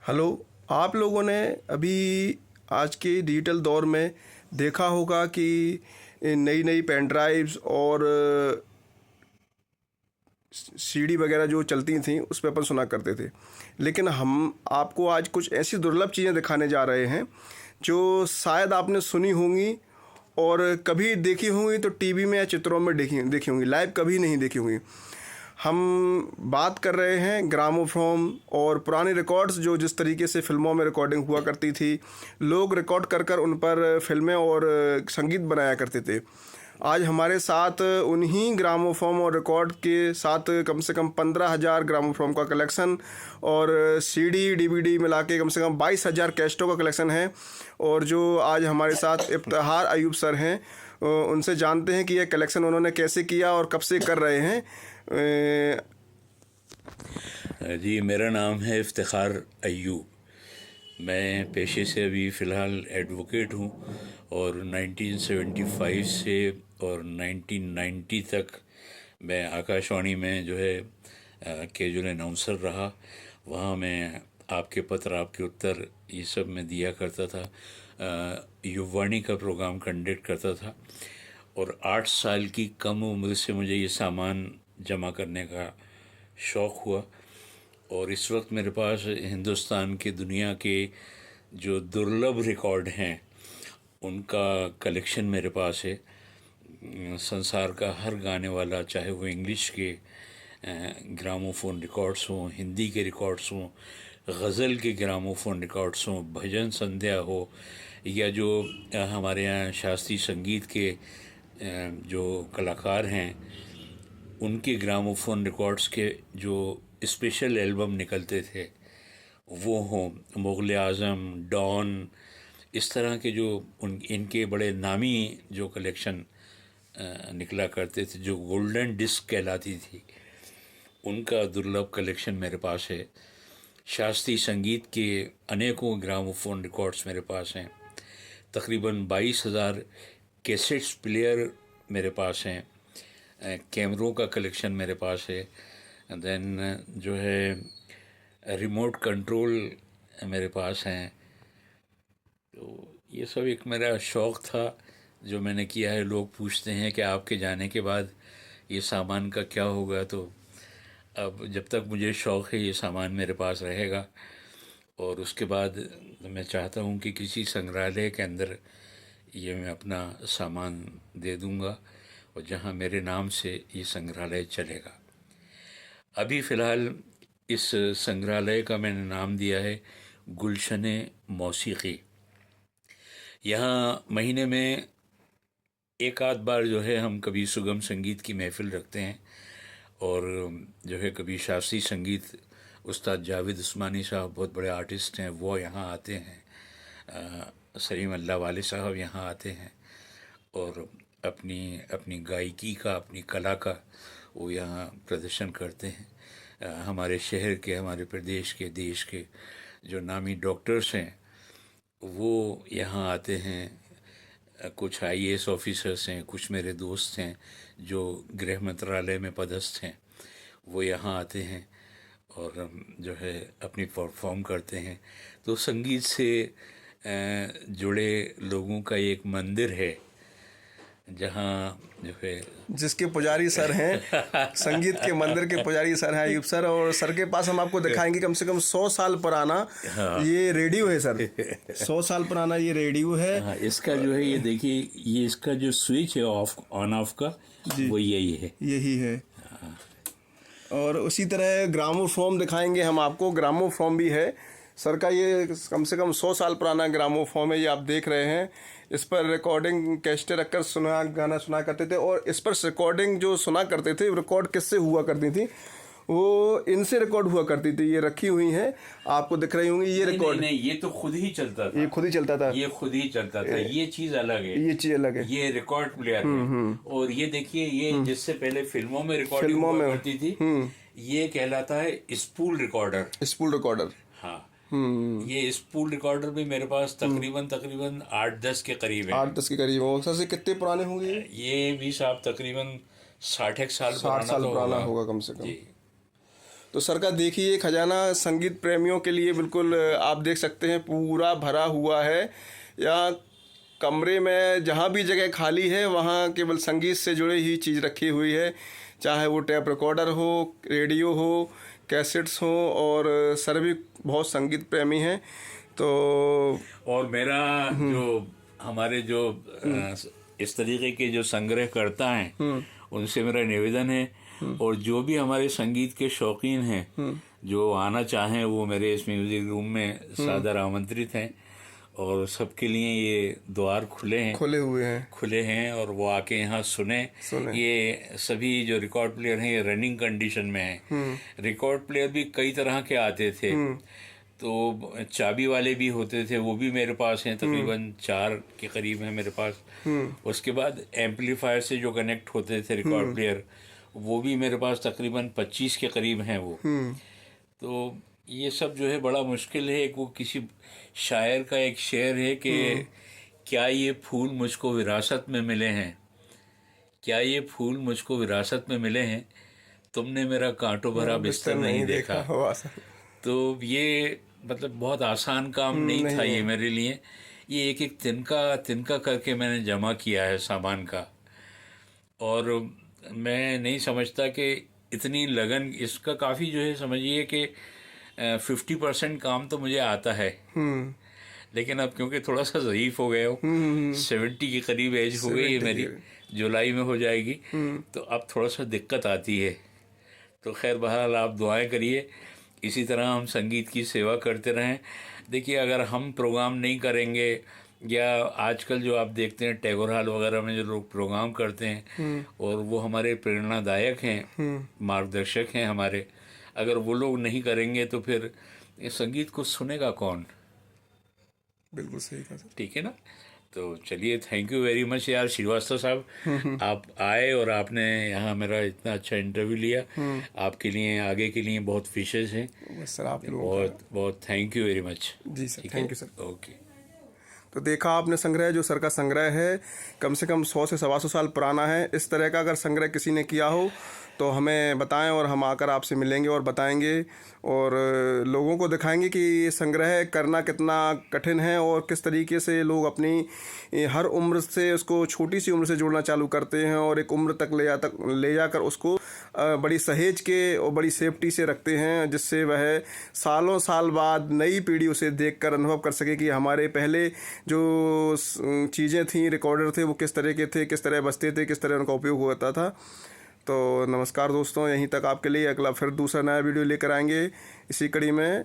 Hello. आप लोगों ने अभी आज के डिजिटल दौर में देखा होगा कि नई नई पेन ड्राइव्स और सीडी वगैरह जो चलती थी उस पर अपन सुना करते थे। लेकिन हम आपको आज कुछ ऐसी दुर्लभ चीज़ें दिखाने जा रहे हैं जो शायद आपने सुनी होंगी और कभी देखी होंगी तो टीवी में या चित्रों में देखी देखी होंगी, लाइव कभी नहीं देखी होंगी। हम बात कर रहे हैं ग्रामोफोन और पुराने रिकॉर्ड्स जो जिस तरीके से फिल्मों में रिकॉर्डिंग हुआ करती थी, लोग रिकॉर्ड कर कर उन पर फिल्में और संगीत बनाया करते थे। आज हमारे साथ उन्हीं ग्रामोफोन और रिकॉर्ड के साथ कम से कम 15,000 ग्रामोफोन का कलेक्शन और सीडी डीवीडी मिला के कम से कम 22,000 कैसेटों का कलेक्शन है। और जो आज हमारे साथ इफ्तिखार अयूब सर हैं, उनसे जानते हैं कि यह कलेक्शन उन्होंने कैसे किया और कब से कर रहे हैं। जी, मेरा नाम है इफ्तिखार अयूब। मैं पेशे से अभी फ़िलहाल एडवोकेट हूँ और 1975 से और 1990 तक मैं आकाशवाणी में जो है कैजुअल अनाउंसर रहा। वहाँ मैं आपके पत्र, आपके उत्तर, ये सब मैं दिया करता था। युववाणी का प्रोग्राम कंडक्ट करता था और 8 साल की कम उम्र से मुझे ये सामान जमा करने का शौक़ हुआ। और इस वक्त मेरे पास हिंदुस्तान के, दुनिया के जो दुर्लभ रिकॉर्ड हैं उनका कलेक्शन मेरे पास है। संसार का हर गाने वाला, चाहे वो इंग्लिश के ग्रामोफोन रिकॉर्ड्स हों, हिंदी के रिकॉर्ड्स हों, गज़ल के ग्रामोफोन रिकॉर्ड्स हों, भजन संध्या हो, या जो हमारे यहाँ शास्त्रीय संगीत के जो कलाकार हैं उनके ग्रामोफोन रिकॉर्ड्स के जो स्पेशल एल्बम निकलते थे वो हों, मुग़ल आज़म, डॉन, इस तरह के जो इनके बड़े नामी जो कलेक्शन निकला करते थे, जो गोल्डन डिस्क कहलाती थी, उनका दुर्लभ कलेक्शन मेरे पास है। शास्त्रीय संगीत के अनेकों ग्रामोफोन रिकॉर्ड्स मेरे पास हैं। तकरीबन 22,000 कैसेट्स प्लेयर मेरे पास हैं। कैमरों का कलेक्शन मेरे पास है। देन जो है रिमोट कंट्रोल मेरे पास हैं। तो ये सब एक मेरा शौक़ था जो मैंने किया है। लोग पूछते हैं कि आपके जाने के बाद ये सामान का क्या होगा, तो अब जब तक मुझे शौक़ है ये सामान मेरे पास रहेगा। और उसके बाद मैं चाहता हूँ कि किसी संग्रहालय के अंदर ये मैं अपना सामान दे दूँगा और जहाँ मेरे नाम से ये संग्रहालय चलेगा। अभी फ़िलहाल इस संग्रहालय का मैंने नाम दिया है गुलशने मौसीकी। यहाँ महीने में एक आध बार जो है हम कभी सुगम संगीत की महफ़िल रखते हैं और जो है कभी शास्त्रीय संगीत, उस्ताद जावेद उस्मानी साहब बहुत बड़े आर्टिस्ट हैं, वो यहाँ आते हैं। सलीम अल्लाह वाले साहब यहाँ आते हैं और अपनी अपनी गायकी का, अपनी कला का वो यहाँ प्रदर्शन करते हैं। हमारे शहर के, हमारे प्रदेश के, देश के जो नामी डॉक्टर्स हैं वो यहाँ आते हैं। कुछ आईएएस ऑफिसर्स हैं, कुछ मेरे दोस्त हैं जो गृह मंत्रालय में पदस्थ हैं, वो यहाँ आते हैं और जो है अपनी परफॉर्म करते हैं। तो संगीत से जुड़े लोगों का एक मंदिर है जहाँ जो है जिसके पुजारी सर हैं, संगीत के मंदिर के पुजारी सर हैं अयूब सर। और सर के पास हम आपको दिखाएंगे कम से कम 100 साल पुराना ये रेडियो है सर। 100 साल पुराना ये रेडियो है। हाँ, इसका जो है ये देखिए, ये इसका जो स्विच है ऑफ ऑन ऑफ का, वो यही है। और उसी तरह ग्रामोफोन दिखाएंगे हम आपको। ग्रामोफोन भी है सर का, ये कम से कम 100 साल पुराना ग्रामोफोन है, ये आप देख रहे हैं। इस पर रिकॉर्डिंग कैसेटें रखकर गाना सुना करते थे और इस पर रिकॉर्डिंग जो सुना करते थे, रिकॉर्ड किससे हुआ करती थी, वो इनसे रिकॉर्ड हुआ करती थी। ये रखी हुई हैं, आपको दिख रही होंगी ये रिकॉर्ड। नहीं, ये तो खुद ही चलता था। ये खुद ही चलता था। ये चीज़ अलग है। ये चीज़ अलग है। ये रिकॉर्ड प्लेयर है। और ये देखिए, ये जिससे पहले फिल्मों में रिकॉर्डिंग हुआ करती थी, ये कहलाता है स्पूल रिकॉर्डर। स्पूल रिकॉर्डर, हाँ। ये स्पूल रिकॉर्डर भी मेरे पास तकरीबन 8-10 के करीब है। 8-10 के करीब हो। सर से कितने पुराने होंगे ये भी साहब तकरीबन 60 साल 60 साल पुराना होगा कम से कम। तो सर का देखिए खजाना संगीत प्रेमियों के लिए बिल्कुल आप देख सकते हैं पूरा भरा हुआ है। या कमरे में जहाँ भी जगह खाली है वहाँ केवल संगीत से जुड़ी ही चीज़ रखी हुई है, चाहे वो टेप रिकॉर्डर हो, रेडियो हो, कैसेट्स हो। और सर भी बहुत संगीत प्रेमी हैं। तो और मेरा जो हमारे जो इस तरीके के जो संग्रह करता हैं उनसे मेरा निवेदन है, और जो भी हमारे संगीत के शौकीन हैं जो आना चाहें वो मेरे इस म्यूजिक रूम में सादर आमंत्रित हैं, और सबके लिए ये द्वार खुले हैं और वो आके यहाँ सुने। ये सभी जो रिकॉर्ड प्लेयर हैं ये रनिंग कंडीशन में हैं। रिकॉर्ड प्लेयर भी कई तरह के आते थे, तो चाबी वाले भी होते थे, वो भी मेरे पास हैं, तकरीबन 4 के करीब हैं मेरे पास। उसके बाद एम्पलीफायर से जो कनेक्ट होते थे रिकॉर्ड प्लेयर, वो भी मेरे पास तकरीबन 25 के करीब हैं वो। तो ये सब जो है बड़ा मुश्किल है। वो किसी शायर का एक शेर है कि क्या ये फूल मुझको विरासत में मिले हैं, क्या ये फूल मुझको विरासत में मिले हैं, तुमने मेरा कांटों भरा बिस्तर नहीं देखा। तो ये मतलब बहुत आसान काम नहीं था ये मेरे लिए। ये एक एक तिनका करके मैंने जमा किया है सामान का, और मैं नहीं समझता कि इतनी लगन इसका काफ़ी जो है, समझिए कि 50% काम तो मुझे आता है, लेकिन अब क्योंकि थोड़ा सा ज़ईफ़ हो गया हूँ, 70 के करीब एज हो गई है मेरी, जुलाई में हो जाएगी, तो अब थोड़ा सा दिक्कत आती है। तो खैर बहरहाल आप दुआएं करिए, इसी तरह हम संगीत की सेवा करते रहें। देखिए अगर हम प्रोग्राम नहीं करेंगे, या आजकल जो आप देखते हैं टैगोर हॉल वगैरह में जो लोग प्रोग्राम करते हैं और वो हमारे प्रेरणादायक हैं, मार्गदर्शक हैं हमारे, अगर वो लोग नहीं करेंगे तो फिर संगीत को सुनेगा कौन? बिल्कुल सही कहा सर। ठीक है ना। तो चलिए, थैंक यू वेरी मच यार श्रीवास्तव साहब, आप आए और आपने यहाँ मेरा इतना अच्छा इंटरव्यू लिया। आपके लिए आगे के लिए बहुत विशेष हैं सर। आप बहुत बहुत थैंक यू वेरी मच। जी sir, thank you sir. Okay. तो देखा आपने संग्रह, जो सर का संग्रह है कम से कम 100 से 125 साल पुराना है। इस तरह का अगर संग्रह किसी ने किया हो तो हमें बताएं, और हम आकर आपसे मिलेंगे और बताएंगे और लोगों को दिखाएंगे कि ये संग्रह करना कितना कठिन है और किस तरीके से लोग अपनी हर उम्र से उसको छोटी सी उम्र से जोड़ना चालू करते हैं और एक उम्र तक ले जाकर उसको बड़ी सहेज के और बड़ी सेफ्टी से रखते हैं, जिससे वह सालों साल बाद नई पीढ़ी उसे देखकर अनुभव कर सके कि हमारे पहले जो चीज़ें थीं, रिकॉर्डर थे, वो किस तरह के थे, किस तरह बजते थे, किस तरह उनका उपयोग होता था। तो नमस्कार दोस्तों, यहीं तक आपके लिए। अगला फिर दूसरा नया वीडियो लेकर आएंगे इसी कड़ी में।